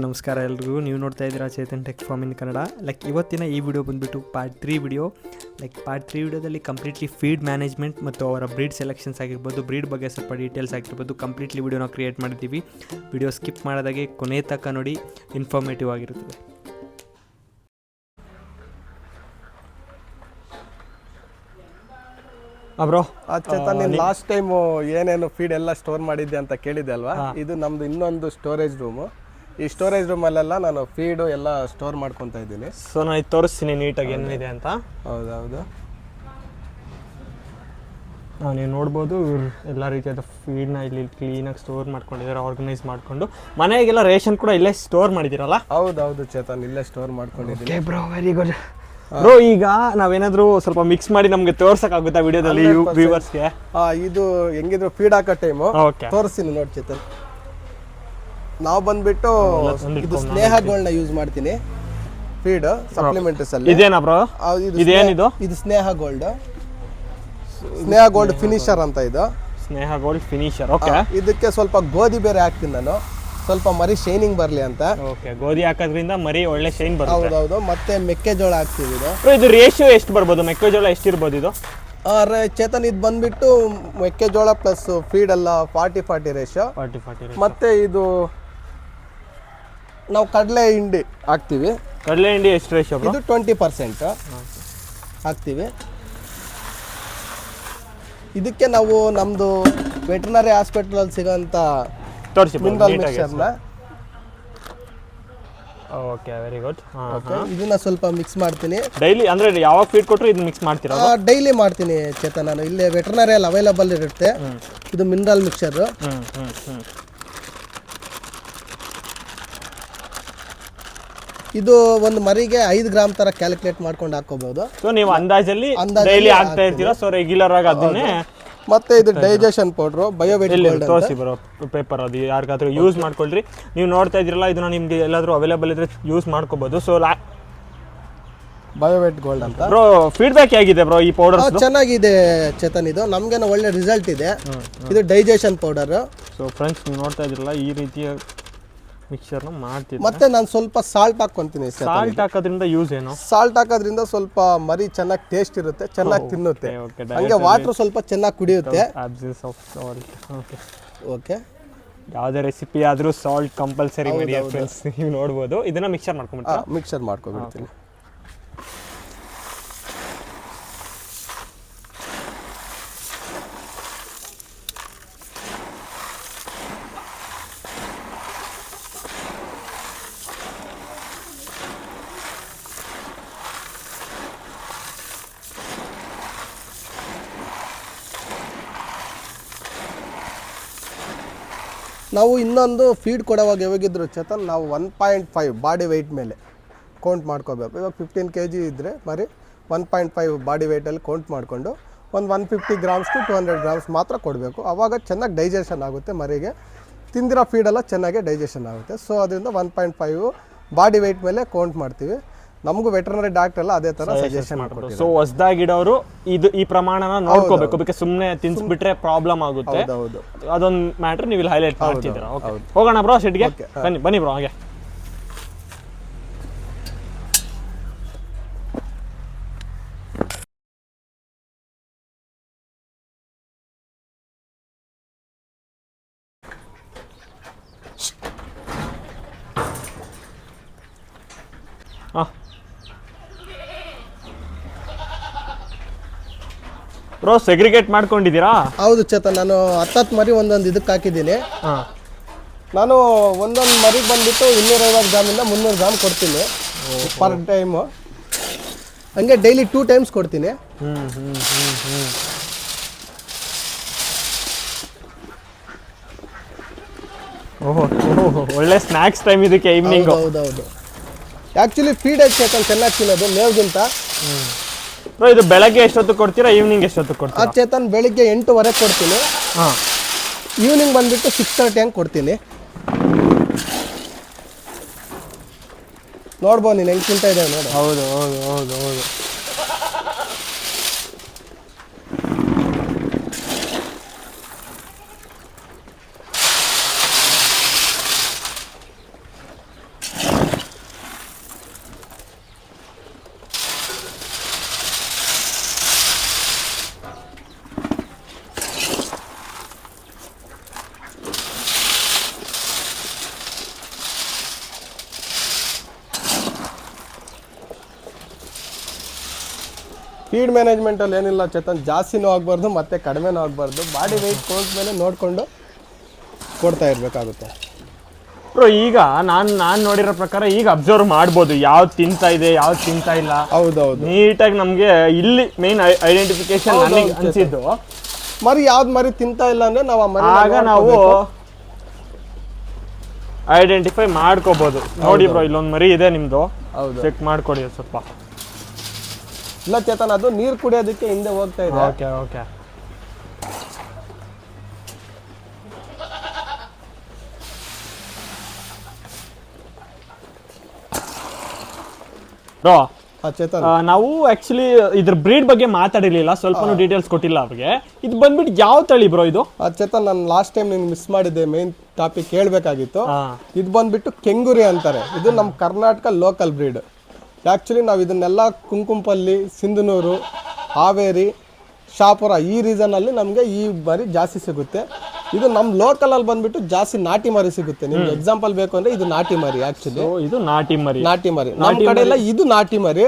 ನಮಸ್ಕಾರ ಎಲ್ರಿಗೂ. ನೀವು ನೋಡ್ತಾ ಇದ್ದೀರಾ Chetan tech form in Kannada. ಇವತ್ತಿನ ಈ ವಿಡಿಯೋ ಬಂದುಬಿಟ್ಟು ಪಾರ್ಟ್ 3 ವಿಡಿಯೋ. ಪಾರ್ಟ್ 3 ವಿಡಿಯೋದಲ್ಲಿ ಕಂಪ್ಲೀಟ್ಲಿ ಫೀಡ್ ಮ್ಯಾನೇಜ್ಮೆಂಟ್ ಮತ್ತು ಅವರ ಬ್ರೀಡ್ ಸೆಲೆಕ್ಷನ್ಸ್ ಆಗಿರ್ಬೋದು, ಬ್ರೀಡ್ ಬಗ್ಗೆ ಸ್ವಲ್ಪ ಡೀಟೇಲ್ಸ್ ಆಗಿರ್ಬೋದು, ಕಂಪ್ಲೀಟ್ಲಿ ವಿಡಿಯೋನ ಕ್ರಿಯೇಟ್ ಮಾಡಿದ್ದೀವಿ. ವಿಡಿಯೋ ಸ್ಕಿಪ್ ಮಾಡೋದಾಗೆ ಕೊನೆ ತನಕ ನೋಡಿ, ಇನ್ಫಾರ್ಮೇಟಿವ್ ಆಗಿರುತ್ತದೆ. ಬ್ರೋ ಚೇತನ್, ನೀನು ಲಾಸ್ಟ್ ಟೈಮು ಏನೇನು ಫೀಡ್ ಎಲ್ಲ ಸ್ಟೋರ್ ಮಾಡಿದ್ದೆ ಅಂತ ಕೇಳಿದ್ದೆ ಅಲ್ವಾ? ಇದು ನಮ್ದು ಇನ್ನೊಂದು ಸ್ಟೋರೇಜ್ ರೂಮು. ಈ ಸ್ಟೋರೇಜ್ ರೂಮಲ್ಲೆಲ್ಲ ನಾನು ಫೀಡು ಎಲ್ಲ ಸ್ಟೋರ್ ಮಾಡ್ಕೊತಾ ಇದ್ದೀನಿ. ಸೊ ನಾನು ಇದು ತೋರಿಸ್ತೀನಿ ನೀಟಾಗಿ ಏನಿದೆ ಅಂತ. ಹೌದೌದು, ನೀವು ನೋಡ್ಬೋದು ಎಲ್ಲ ರೀತಿಯಾದ ಫೀಡ್ನ ಇಲ್ಲಿ ಕ್ಲೀನಾಗಿ ಸ್ಟೋರ್ ಮಾಡ್ಕೊಂಡಿದ್ದಾರೆ, ಆರ್ಗನೈಸ್ ಮಾಡಿಕೊಂಡು. ಮನೆಗೆಲ್ಲ ರೇಷನ್ ಕೂಡ ಇಲ್ಲೇ ಸ್ಟೋರ್ ಮಾಡಿದ್ದೀರಲ್ಲ? ಹೌದೌದು ಚೇತನ್, ಇಲ್ಲೇ ಸ್ಟೋರ್ ಮಾಡ್ಕೊಂಡಿದ್ದೀನಿ. Bro very good bro. ಈಗ ನಾವೇನಾದರೂ ಸ್ವಲ್ಪ ಮಿಕ್ಸ್ ಮಾಡಿ ನಮಗೆ ತೋರ್ಸಕ್ಕಾಗುತ್ತಾ ವಿಡಿಯೋದಲ್ಲಿ ವ್ಯೂವರ್ಸ್ಗೆ? ಇದು ಹೆಂಗಿದ್ರು ಫೀಡ್ ಹಾಕೋ ಟೈಮು ತೋರಿಸ್ತೀನಿ ನೋಡಿ ಚೇತನ್. ನಾವು ಬಂದ್ಬಿಟ್ಟು ಇದು ಸ್ನೇಹಗಳನ್ನ ಯೂಸ್ ಮಾಡ್ತೀನಿ ಫೀಡ್ ಸಪ್ಲಿಮೆಂಟ್ಸ್ ಅಲ್ಲಿ. ಇದೇನಾ ಬ್ರೋ? ಇದೇನಿದು? ಇದು ಸ್ನೇಹ ಗೋಲ್ಡ್ ಫಿನಿಶರ್ ಅಂತ. ಇದು ಸ್ನೇಹ ಗೋಲ್ಡ್ ಫಿನಿಶರ್. ಓಕೆ. ಇದಕ್ಕೆ ಸ್ವಲ್ಪ ಗೋಧಿ ಬೇರೆ ಹಾಕ್ತೀನಿ ನಾನು, ಸ್ವಲ್ಪ ಮರಿ ಶೈನಿಂಗ್ ಬರ್ಲಿ ಅಂತ. ಓಕೆ, ಗೋಧಿ ಹಾಕೋದ್ರಿಂದ ಮರಿ ಒಳ್ಳೆ ಶೈನ್ ಬರುತ್ತೆ. ಹೌದೌದು. ಮತ್ತೆ ಮೆಕ್ಕೆಜೋಳ ಹಾಕ್ತೀವಿ. ಇದು ರೇಷಿಯೋ ಎಷ್ಟು ಬರ್ಬೋದು? ಮೆಕ್ಕೆಜೋಳ ಎಷ್ಟಿರ್ಬೋದು ಇದು? ಚೇತನ್, ಇದು ಬಂದ್ಬಿಟ್ಟು ಮೆಕ್ಕೆಜೋಳ ಪ್ಲಸ್ ಫೀಡ್ ಎಲ್ಲ 40-40 ರೇಷಿಯೋ. 40-40. ಮತ್ತೆ ಇದು ನಾವು ಕಡಲೆ ಹಿಂಡಿ ಹಾಕ್ತೀವಿ. ಕಡಲೆ ಹಿಂಡಿ ಎಷ್ಟು ರೇಷಿಯೋ? ಇದು 20% ಹಾಕ್ತೀವಿ. ಇದಕ್ಕೆ ನಾವು ನಮ್ದು ವೆಟರ್ನರಿ ಹಾಸ್ಪಿಟಲ್ ಸಿಗೋಂಥ ಮಿನರಲ್ ಮಿಕ್ಸ್ಚರ್ನ. Okay, very good. ಇದನ್ನ ಸ್ವಲ್ಪ ಮಿಕ್ಸ್ ಮಾಡ್ತೀನಿ ಡೈಲಿ. ಅಂದ್ರೆ ಯಾವಾಗ ಫೀಡ್ ಕೊಟ್ಟರು ಇದನ್ನ ಮಿಕ್ಸ್ ಮಾಡ್ತೀರಾ? ಡೈಲಿ ಮಾಡ್ತೀನಿ ಚೇತನ್. ನಾನು ಇಲ್ಲೇ ವೆಟರ್ನರಿ ಅಲ್ಲಿ ಅವೈಲಬಲ್ ಇರುತ್ತೆ. ಇದು ಮಿನರಲ್ ಮಿಕ್ಸ್ಚರ್. ಇದು ಒಂದು ಮರಿಗೆ 5 ಗ್ರಾಮ್ ತರ ಕ್ಯಾಲ್ಕುಲೇಟ್ ಮಾಡ್ಕೊಂಡು ಹಾಕೋಬಹುದು. ಸೊ ನೀವು ಅಂದಾಜಲ್ಲಿ ಡೈಲಿ ಹಾಕ್ತಾ ಇರ್ತೀರಾ? ಸೊ ರೆಗ್ಯುಲರ್ ಆಗಿ ಅದನ್ನೇ. ಮತ್ತೆ ಇದು ಡೈಜೆಷನ್ ಪೌಡರ್ ಬಯೋವೆಟ್ ಗೋಲ್ಡ್ ತೋರಿಸಿ ಬರೋ ಪೇಪರ್. ಅದು ಯಾರಿಗಾದ್ರೂ ಯೂಸ್ ಮಾಡ್ಕೊಳ್ರಿ. ನೀವು ನೋಡ್ತಾ ಇದ್ರಲ್ಲ, ಇದನ್ನ ನಿಮ್ಗೆ ಎಲ್ಲಾದ್ರೂ ಅವೈಲೇಬಲ್ ಇದ್ರೆ ಯೂಸ್ ಮಾಡ್ಕೋಬಹುದು. ಸೊ ಬಯೋವೆಟ್ ಗೋಲ್ಡ್ ಅಂತ. ಬ್ರೋ ಫೀಡ್ಬ್ಯಾಕ್ ಹೇಗಿದೆ ಬ್ರೋ ಈ ಪೌಡರ್? ಚೆನ್ನಾಗಿದೆ ಚೇತನ್, ಇದು ನಮ್ಗೇನೋ ಒಳ್ಳೆ ರಿಸಲ್ಟ್ ಇದೆ. ಇದು ಡೈಜೆಷನ್ ಪೌಡರ್. ಸೊ ಫ್ರೆಂಡ್ಸ್, ನೀವು ನೋಡ್ತಾ ಇದ್ರಲ್ಲ, ಈ ರೀತಿಯ ಮಿಕ್ಸ್ಚರ್ನ ಮಾಡ್ತೀನಿ. ಮತ್ತೆ ನಾನು ಸ್ವಲ್ಪ ಸಾಲ್ಟ್ ಹಾಕೊಂತೀನಿ. ಸಾಲ್ಟ್ ಹಾಕೋದ್ರಿಂದ ಯೂಸ್ ಏನು? ಸಾಲ್ಟ್ ಹಾಕೋದ್ರಿಂದ ಸ್ವಲ್ಪ ಮರಿ ಚೆನ್ನಾಗಿ ಟೇಸ್ಟ್ ಇರುತ್ತೆ, ಚೆನ್ನಾಗಿ ತಿನ್ನುತ್ತೆ. ಹಂಗೆ ವಾಟರ್ ಸ್ವಲ್ಪ ಚೆನ್ನಾಗಿ ಕುಡಿಯುತ್ತೆ. Absence of salt. Okay okay. ಯಾವುದೇ ರೆಸಿಪಿ ಆದರೂ ಸಾಲ್ಟ್ ಕಂಪಲ್ಸರಿ ಮಾಡಿ ಫ್ರೆಂಡ್ಸ್. ನೀವು ನೋಡ್ಬೋದು. ಇದನ್ನ ಮಿಕ್ಸರ್ ಮಾಡ್ಕೊಂಡ್ಬಿಡ್ತೀರಾ? ಮಿಕ್ಸರ್ ಮಾಡ್ಕೊಂಡ್ಬಿಡ್ತೀನಿ. ನಾವು ಇನ್ನೊಂದು ಫೀಡ್ ಕೊಡೋವಾಗ ಯಾವಾಗಿದ್ರು ಚೇತನ್, ನಾವು 1.5 ಬಾಡಿ ವೆಯ್ಟ್ ಮೇಲೆ ಕೌಂಟ್ ಮಾಡ್ಕೋಬೇಕು. ಇವಾಗ 15 kg ಇದ್ದರೆ ಮರಿ 1.5 ಬಾಡಿ ವೆಯ್ಟಲ್ಲಿ ಕೌಂಟ್ ಮಾಡಿಕೊಂಡು ಒಂದು 150 ಗ್ರಾಮ್ಸ್ ಟು 200 ಗ್ರಾಮ್ಸ್ ಮಾತ್ರ ಕೊಡಬೇಕು. ಆವಾಗ ಚೆನ್ನಾಗಿ ಡೈಜೆಷನ್ ಆಗುತ್ತೆ ಮರಿಗೆ. ತಿಂದಿರೋ ಫೀಡೆಲ್ಲ ಚೆನ್ನಾಗಿ ಡೈಜೆಷನ್ ಆಗುತ್ತೆ. ಸೊ ಅದರಿಂದ 1.5 ಬಾಡಿ ವೆಯ್ಟ್ ಮೇಲೆ ಕೌಂಟ್ ಮಾಡ್ತೀವಿ. ನಮಗೂ ವೆಟರ್ನರಿ ಡಾಕ್ಟರ್ ಎಲ್ಲ ಅದೇ ತರ ಸಜೆಷನ್ ಮಾಡ್ತಾರೆ. ಸೊ ಹೊಸದಾಗಿಡೋರು ಈ ಪ್ರಮಾಣನ ನೋಡ್ಕೋಬೇಕು. ಬಿಕಾಸ್ ಸುಮ್ಮನೆ ತಿನ್ಸ್ಬಿಟ್ರೆ ಪ್ರಾಬ್ಲಮ್ ಆಗುತ್ತೆ. ಅದೊಂದು ಮ್ಯಾಟ್ರ್ ನೀವು ಇಲ್ಲಿ ಹೈಲೈಟ್ ಮಾಡ್ತಿದ್ದೀರಾ. ಹೋಗೋಣ ಬ್ರೋ ಶೆಡ್ಗೆ. ಬನ್ನಿ ಬ್ರೋ ಹಾಗೆ. ಬ್ರೋ ಸೆಗ್ರಿಗೇಟ್ ಮಾಡ್ಕೊಂಡಿದ್ದೀರಾ? ಹೌದು ಚೇತನ್, ನಾನು 10 ಮರಿ ಒಂದೊಂದು ಇದಕ್ಕೆ ಹಾಕಿದ್ದೀನಿ. ನಾನು ಒಂದೊಂದು ಮರಿಗೆ ಬಂದ್ಬಿಟ್ಟು 250 ಗ್ರಾಮಿಂದ 300 ಗ್ರಾಮ್ ಕೊಡ್ತೀನಿ ಪರ್ ಟೈಮು. ಹಂಗೆ ಡೈಲಿ 2 ಟೈಮ್ಸ್ ಕೊಡ್ತೀನಿ. ಓಹೋ, ಒಳ್ಳೆ ಸ್ನ್ಯಾಕ್ಸ್ ಟೈಮ್ ಇದಕ್ಕೆ ಈವ್ನಿಂಗ್. ಹೌದೌದು. ಆ್ಯಕ್ಚುಲಿ ಫೀಡ್ ಚೇತನ್ ಚೆನ್ನಾಗಿ ತಿನ್ನೋದು ಮೇವ್ಗಿಂತ. ಇದು ಬೆಳಗ್ಗೆ ಎಷ್ಟೊತ್ತು ಕೊಡ್ತೀರಾ, ಈವ್ನಿಂಗ್ ಎಷ್ಟೊತ್ತು ಕೊಡ್ತೀರಾ? ಚೇತನ್ ಬೆಳಿಗ್ಗೆ 8:15 ಕೊಡ್ತೀನಿ. ಈವ್ನಿಂಗ್ ಬಂದ್ಬಿಟ್ಟು 6:30 ಹಂಗೆ ಕೊಡ್ತೀನಿ. ನೋಡ್ಬೋದು ನೀನು ಹೆಂಗೆ ತಿಂತ ಇದ್ದೇವೆ ನೋಡಿ. ಹೌದು ಹೌದು ಹೌದು ಹೌದು. ಫೀಡ್ ಮ್ಯಾನೇಜ್ಮೆಂಟಲ್ಲಿ ಏನಿಲ್ಲ ಚೇತನ್, ಜಾಸ್ತಿನೂ ಆಗಬಾರ್ದು ಮತ್ತು ಕಡಿಮೆನೂ ಆಗಬಾರ್ದು. ಬಾಡಿ ವೆಯ್ಟ್ ಕೌಂಟ್ ಮೇಲೆ ನೋಡಿಕೊಂಡು ಕೊಡ್ತಾ ಇರಬೇಕಾಗುತ್ತೆ. ಬ್ರೋ ಈಗ ನಾನು ನೋಡಿರೋ ಪ್ರಕಾರ ಈಗ ಅಬ್ಸರ್ವ್ ಮಾಡ್ಬೋದು ಯಾವ್ದು ತಿಂತಾ ಇದೆ ಯಾವ್ದು ತಿಂತಾ ಇಲ್ಲ. ಹೌದೌದು, ನೀಟಾಗಿ ನಮಗೆ ಇಲ್ಲಿ ಮೇನ್ ಐಡೆಂಟಿಫಿಕೇಶನ್ ನನಗೆ ಅನಿಸಿದ್ದು ಮರಿ ಯಾವ್ದು ಮರಿ ತಿಂತಾ ಇಲ್ಲ ಅಂದರೆ ನಾವು ಆಗ ನಾವು ಐಡೆಂಟಿಫೈ ಮಾಡ್ಕೋಬಹುದು. ನೋಡಿ ಬ್ರೋ ಇಲ್ಲೊಂದು ಮರಿ ಇದೆ ನಿಮ್ದು, ಹೌದು ಚೆಕ್ ಮಾಡ್ಕೊಡಿ ಸ್ವಲ್ಪ. ಇಲ್ಲ ಚೇತನ್, ಅದು ನೀರು ಕುಡಿಯೋದಕ್ಕೆ ಹಿಂದೆ ಹೋಗ್ತಾ ಇದೆ. ಓಕೆ ಓಕೆ ಬ್ರೋ, ಚೇತನ್, ನಾವು ಆಕ್ಚುಲಿ ಇದ್ರ ಬ್ರೀಡ್ ಬಗ್ಗೆ ಮಾತಾಡಿರ್ಲಿಲ್ಲ, ಸ್ವಲ್ಪ ಡೀಟೇಲ್ಸ್ ಕೊಟ್ಟಿಲ್ಲ ಅವ್ರಿಗೆ. ಇದು ಬಂದ್ಬಿಟ್ಟು ಯಾವ ತಳಿ ಬ್ರೋ ಇದು? ಚೇತನ್, ನಾನು ಲಾಸ್ಟ್ ಟೈಮ್ ನೀನು ಮಿಸ್ ಮಾಡಿದ್ದೆ, ಮೇನ್ ಟಾಪಿಕ್ ಹೇಳ್ಬೇಕಾಗಿತ್ತು. ಇದು ಬಂದ್ಬಿಟ್ಟು ಕೆಂಗುರಿ ಅಂತಾರೆ. ಇದು ನಮ್ಮ ಕರ್ನಾಟಕ ಲೋಕಲ್ ಬ್ರೀಡ್. ಆ್ಯಕ್ಚುಲಿ ನಾವು ಇದನ್ನೆಲ್ಲ ಕುಂಕುಂಪಲ್ಲಿ, ಸಿಂಧನೂರು, ಹಾವೇರಿ, ಶಾಪುರ ಈ ರೀಸನಲ್ಲಿ ನಮಗೆ ಈ ಮರಿ ಜಾಸ್ತಿ ಸಿಗುತ್ತೆ. ಇದು ನಮ್ಮ ಲೋಕಲಲ್ಲಿ ಬಂದ್ಬಿಟ್ಟು ಜಾಸ್ತಿ ನಾಟಿ ಮರಿ ಸಿಗುತ್ತೆ. ನಿಮ್ಗೆ ಎಕ್ಸಾಂಪಲ್ ಬೇಕು ಅಂದ್ರೆ ಇದು ನಾಟಿ ಮರಿ. ಆಕ್ಚುಲಿ ಇದು ನಾಟಿ ಮರಿ ನಮ್ಮ ಕಡೆ ಎಲ್ಲ ಇದು ನಾಟಿ ಮರಿ.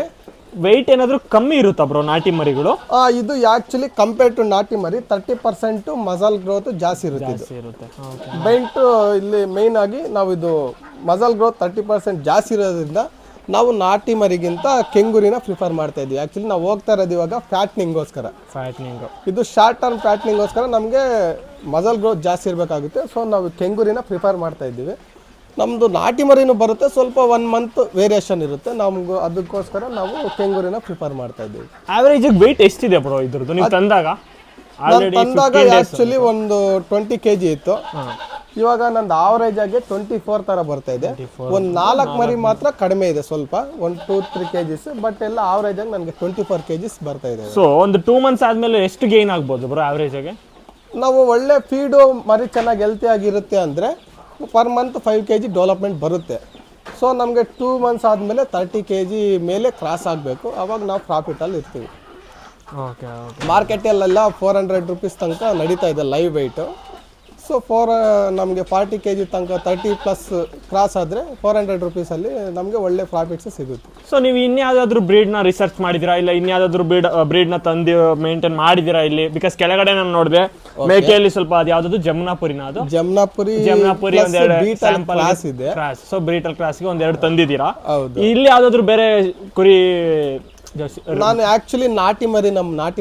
ವೆಯ್ಟ್ ಏನಾದ್ರು ಕಮ್ಮಿ ಇರುತ್ತಾ ಬ್ರೋ ನಾಟಿ ಮರಿಗಳು? ಇದು ಆಕ್ಚುಲಿ ಕಂಪೇರ್ ಟು ನಾಟಿ ಮರಿ 30% ಮಸಲ್ ಗ್ರೋತ್ ಜಾಸ್ತಿ ಇರುತ್ತೆ. ಬೈಟ್ ಇಲ್ಲಿ ಮೇನ್ ಆಗಿ ನಾವು ಇದು ಮಸಲ್ ಗ್ರೋತ್ 30% ಜಾಸ್ತಿ ಇರೋದ್ರಿಂದ ನಾವು ನಾಟಿ ಮರಿಗಿಂತ ಕೆಂಗುರಿನ ಪ್ರಿಫರ್ ಮಾಡ್ತಾ ಇದ್ದೀವಿ. ಆ್ಯಕ್ಚುಲಿ ನಾವು ಹೋಗ್ತಾ ಇರೋದು ಇವಾಗ ಫ್ಯಾಟ್ನಿಂಗೋಸ್ಕರ. ಇದು ಶಾರ್ಟ್ ಟರ್ಮ್ ಫ್ಯಾಟ್ನಿಂಗೋಸ್ಕರ ನಮಗೆ ಮಸಲ್ ಗ್ರೋತ್ ಜಾಸ್ತಿ ಇರಬೇಕಾಗುತ್ತೆ. ಸೊ ನಾವು ಕೆಂಗುರಿನ ಪ್ರಿಫರ್ ಮಾಡ್ತಾ ಇದ್ದೀವಿ. ನಮ್ಮದು ನಾಟಿ ಮರಿನೂ ಬರುತ್ತೆ, ಸ್ವಲ್ಪ 1 ಮಂತ್ ವೇರಿಯೇಷನ್ ಇರುತ್ತೆ. ನಮಗೂ ಅದಕ್ಕೋಸ್ಕರ ನಾವು ಕೆಂಗುರಿನ ಪ್ರಿಫರ್ ಮಾಡ್ತಾ ಇದ್ದೀವಿ. ಆವರೇಜ್ ವೆಯ್ಟ್ ಎಷ್ಟಿದೆ ಬ್ರೋ ಇದ್ರದ್ದು ನೀವು ತಂದಾಗ? ಆ್ಯಕ್ಚುಲಿ ಒಂದು 20 kg ಇತ್ತು. ಇವಾಗ ನಂದು ಆವರೇಜ್ ಆಗಿ 24 ತರ ಬರ್ತಾ ಇದೆ. ಒಂದು 4 ಮರಿ ಮಾತ್ರ ಕಡಿಮೆ ಇದೆ, ಸ್ವಲ್ಪ 1-2-3 kgs. ಬಟ್ ಎಲ್ಲ ಆವರೇಜ್ ಆಗಿ ನನಗೆ 24 kgs ಬರ್ತಾ ಇದೆ. ಸೊ ಒಂದು 2 ಮಂತ್ಸ್ ಆದ್ಮೇಲೆ ಎಷ್ಟು ಗೇನ್ ಆಗ್ಬೋದು ಬ್ರೋ ಆವರೇಜ್ ಆಗಿ? ನಾವು ಒಳ್ಳೆ ಫೀಡು ಮರಿ ಚೆನ್ನಾಗಿ ಹೆಲ್ತಿ ಆಗಿರುತ್ತೆ ಅಂದರೆ ಪರ್ ಮಂತ್ 5 kg ಡೆವಲಪ್ಮೆಂಟ್ ಬರುತ್ತೆ. ಸೊ ನಮಗೆ 2 ಮಂತ್ಸ್ ಆದಮೇಲೆ 30 kg ಮೇಲೆ ಕ್ರಾಸ್ ಆಗಬೇಕು. ಅವಾಗ ನಾವು ಪ್ರಾಫಿಟಲ್ಲಿ ಇರ್ತೀವಿ. ಮಾರ್ಕೆಟಲ್ಲೆಲ್ಲ 400 ರುಪೀಸ್ ತನಕ ನಡೀತಾ ಇದೆ ಲೈವ್ ವೆಯ್ಟು. ಸೊ ನಮಗೆ 40 kg ತನಕ 30+ ಕ್ರಾಸ್ ಆದರೆ 400 ರುಪೀಸಲ್ಲಿ ನಮಗೆ ಒಳ್ಳೆ ಪ್ರಾಫಿಟ್ಸ್ ಸಿಗುತ್ತೆ. ಸೊ ನೀವು ಇನ್ಯಾವುದಾದ್ರೂ ಬ್ರೀಡ್ನ ರಿಸರ್ಚ್ ಮಾಡಿದ್ದೀರಾ, ಇಲ್ಲ ಇನ್ಯಾವುದಾದ್ರೂ ಬ್ರೀಡ್ನ ತಂದು ಮೇಂಟೈನ್ ಮಾಡಿದ್ದೀರಾ ಇಲ್ಲಿ? ಬಿಕಾಸ್ ಕೆಳಗಡೆ ನಾನು ನೋಡಿದೆ ಮೇಕೆಯಲ್ಲಿ ಸ್ವಲ್ಪ ಅದು ಯಾವ್ದು ಜಮ್ನಾಪುರಿನ, ಅದು ಜಮ್ನಾಪುರಿ ಒಂದೆರಡು ಸ್ಯಾಂಪಲ್ ಕ್ಲಾಸ್ ಇದೆ. ಸೊ ಬ್ರೀಟಲ್ ಕ್ಲಾಸ್ಗೆ ಒಂದೆರಡು ತಂದಿದ್ದೀರಾ. ಹೌದು. ಇಲ್ಲಿ ಯಾವ್ದಾದ್ರು ಬೇರೆ ಕುರಿ? ನಾನು ಆಕ್ಚುಲಿ ನಾಟಿ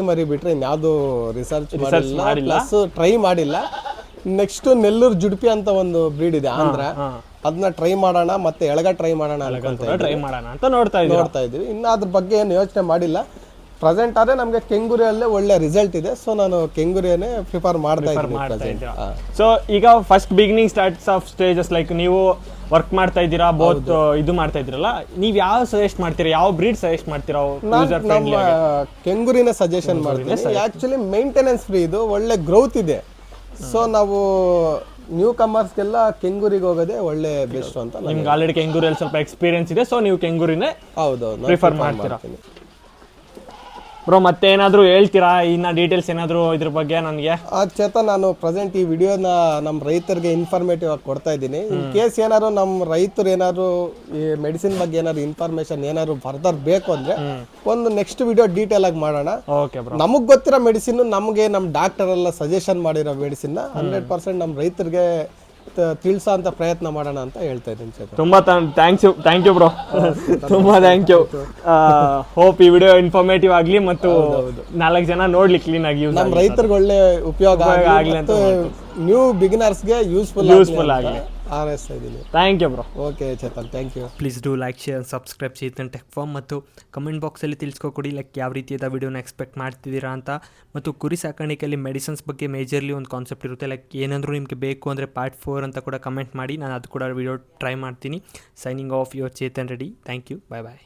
ಮರಿ ಬಿಟ್ರೆ ಇನ್ಯಾವುದು ರಿಸರ್ಚ್ ಮಾಡಿಲ್ಲ, ಪ್ಲಸ್ ಟ್ರೈ ಮಾಡಿಲ್ಲ. ನೆಕ್ಸ್ಟ್ ನೆಲ್ಲೂರು ಜುಡ್ಪಿ ಅಂತ ಒಂದು ಬ್ರೀಡ್ ಇದೆ ಆಂಧ್ರ, ಅದನ್ನ ಟ್ರೈ ಮಾಡೋಣ, ಮತ್ತೆ ಎಳಗ ಟ್ರೈ ಮಾಡೋಣ ಅಂತ ನೋಡ್ತಾ ಇದೀವಿ. ಇನ್ನು ಅದ್ರ ಬಗ್ಗೆ ಏನು ಯೋಚನೆ ಮಾಡಿಲ್ಲ. ಪ್ರೆಸೆಂಟ್ ಆದ್ರೆ ನಮಗೆ ಕೆಂಗುರಿಯಲ್ಲೇ ಒಳ್ಳೆ ರಿಸಲ್ಟ್ ಇದೆ. ಸೊ ನಾನು ಕೆಂಗುರಿಯನ್ನೇ ಪ್ರಿಫರ್ ಮಾಡ್ತಾ ಇದ್ದೀನಿ. ಸೊ ಈಗ first beginning starts of stages like ನೀವು ವರ್ಕ್ ಮಾಡ್ತಾ ಇದ್ದೀರಾ, ಬೋತ್ ಇದು ಮಾಡ್ತಾ ಇದ್ರಲ್ಲ, ನೀವು ಯಾವ ಸಜೆಸ್ಟ್ ಮಾಡ್ತೀರಾ, ಯಾವ ಬ್ರೀಡ್ ಸಜೆಸ್ಟ್ ಮಾಡ್ತೀರಾ? ಕೆಂಗುರಿನ ಸಜೆಷನ್ ಮಾಡ್ತೀನಿ. ಆಕ್ಚುಲಿ ಮೇಂಟೆನೆನ್ಸ್ ಫ್ರೀ, ಇದು ಒಳ್ಳೆ ಗ್ರೋತ್ ಇದೆ. ಸೊ ನಾವು ನ್ಯೂ ಕಮರ್ಸ್ಗೆಲ್ಲ ಕೆಂಗೂರಿಗೆ ಹೋಗೋದೇ ಒಳ್ಳೆ ಬೆಸ್ಟ್ ಅಂತ. ನಿಮ್ಗೆ ಆಲ್ರೆಡಿ ಕೆಂಗೂರಲ್ಲಿ ಸ್ವಲ್ಪ ಎಕ್ಸ್ಪೀರಿಯನ್ಸ್ ಇದೆ, ಸೊ ನೀವು ಕೆಂಗೂರಿನೇ ಪ್ರಿಫರ್ ಮಾಡ್ತೀರಾ. ಬ್ರೋ ಮತ್ತೆ ಏನಾದರೂ ಹೇಳ್ತೀರಾ ಇನ್ನ ಡೀಟೇಲ್ಸ್ ಏನಾದರೂ ಇದ್ರ ಬಗ್ಗೆ ನನಗೆ? ಚೇತನ್, ನಾನು ಪ್ರೆಸೆಂಟ್ ಈ ವಿಡಿಯೋನ ನಮ್ಮ ರೈತರಿಗೆ ಇನ್ಫಾರ್ಮೇಟಿವ್ ಆಗಿ ಕೊಡ್ತಾ ಇದ್ದೀನಿ. ಇನ್ ಕೇಸ್ ಏನಾದ್ರು ನಮ್ಮ ರೈತರು ಏನಾದ್ರು ಈ ಮೆಡಿಸಿನ್ ಬಗ್ಗೆ ಏನಾದ್ರು ಇನ್ಫಾರ್ಮೇಶನ್ ಏನಾದ್ರು ಫರ್ದರ್ ಬೇಕು ಅಂದ್ರೆ ಒಂದು ನೆಕ್ಸ್ಟ್ ವಿಡಿಯೋ ಡೀಟೇಲ್ ಆಗಿ ಮಾಡೋಣ. ನಮಗ್ ಗೊತ್ತಿರೋ ಮೆಡಿಸಿನ್, ನಮಗೆ ನಮ್ಮ ಡಾಕ್ಟರ್ ಎಲ್ಲ ಸಜೆಷನ್ ಮಾಡಿರೋ ಮೆಡಿಸಿನ್ 100% ನಮ್ಮ ರೈತರಿಗೆ ತಿಳಿಸೋ ಅಂತ ಪ್ರಯತ್ನ ಮಾಡೋಣ ಅಂತ ಹೇಳ್ತಾ ಇದ್ದೀನಿ. ತುಂಬಾ ಥ್ಯಾಂಕ್ ಯು ಬ್ರೋ, ತುಂಬಾ ಥ್ಯಾಂಕ್ ಯು. ಹೋಪ್ ಈ ವಿಡಿಯೋ ಇನ್ಫಾರ್ಮೇಟಿವ್ ಆಗಲಿ ಮತ್ತು 4 ಜನ ನೋಡ್ಲಿ ಕ್ಲೀನ್ ಆಗಿ, ನಮ್ಮ ರೈತರಿಗೆ ಒಳ್ಳೆ ಉಪಯೋಗ ಆಗಲಿ ಅಂತ, ನ್ಯೂ ಬಿಗಿನರ್ಸ್ಗೆ ಯೂಸ್ಫುಲ್ ಆಗಲಿ ಹಾರೈಸ್ತಾ ಇದ್ದೀನಿ. Thank you bro. Okay Chetan, thank you. Please do like, share, subscribe Chetan tech farm. ಮತ್ತು ಕಮೆಂಟ್ ಬಾಕ್ಸಲ್ಲಿ ತಿಳಿಸ್ಕೊಡಿ ಲೈಕ್ ಯಾವ ರೀತಿಯಾದ ವಿಡಿಯೋನ ಎಕ್ಸ್ಪೆಕ್ಟ್ ಮಾಡ್ತಿದ್ದೀರಾ ಅಂತ. ಮತ್ತು ಕುರಿ ಸಾಕಾಣಿಕೆಯಲ್ಲಿ ಮೆಡಿಸಿನ್ಸ್ ಬಗ್ಗೆ ಮೇಜರ್ಲಿ ಒಂದು ಕಾನ್ಸೆಪ್ಟ್ ಇರುತ್ತೆ. ಲೈಕ್ ಏನಾದರೂ ನಿಮಗೆ ಬೇಕು ಅಂದರೆ ಪಾರ್ಟ್ 4 ಅಂತ ಕೂಡ ಕಮೆಂಟ್ ಮಾಡಿ, ನಾನು ಅದು ಕೂಡ ವಿಡಿಯೋ ಟ್ರೈ ಮಾಡ್ತೀನಿ. Signing off your Chetan Reddy. Thank you. Bye bye.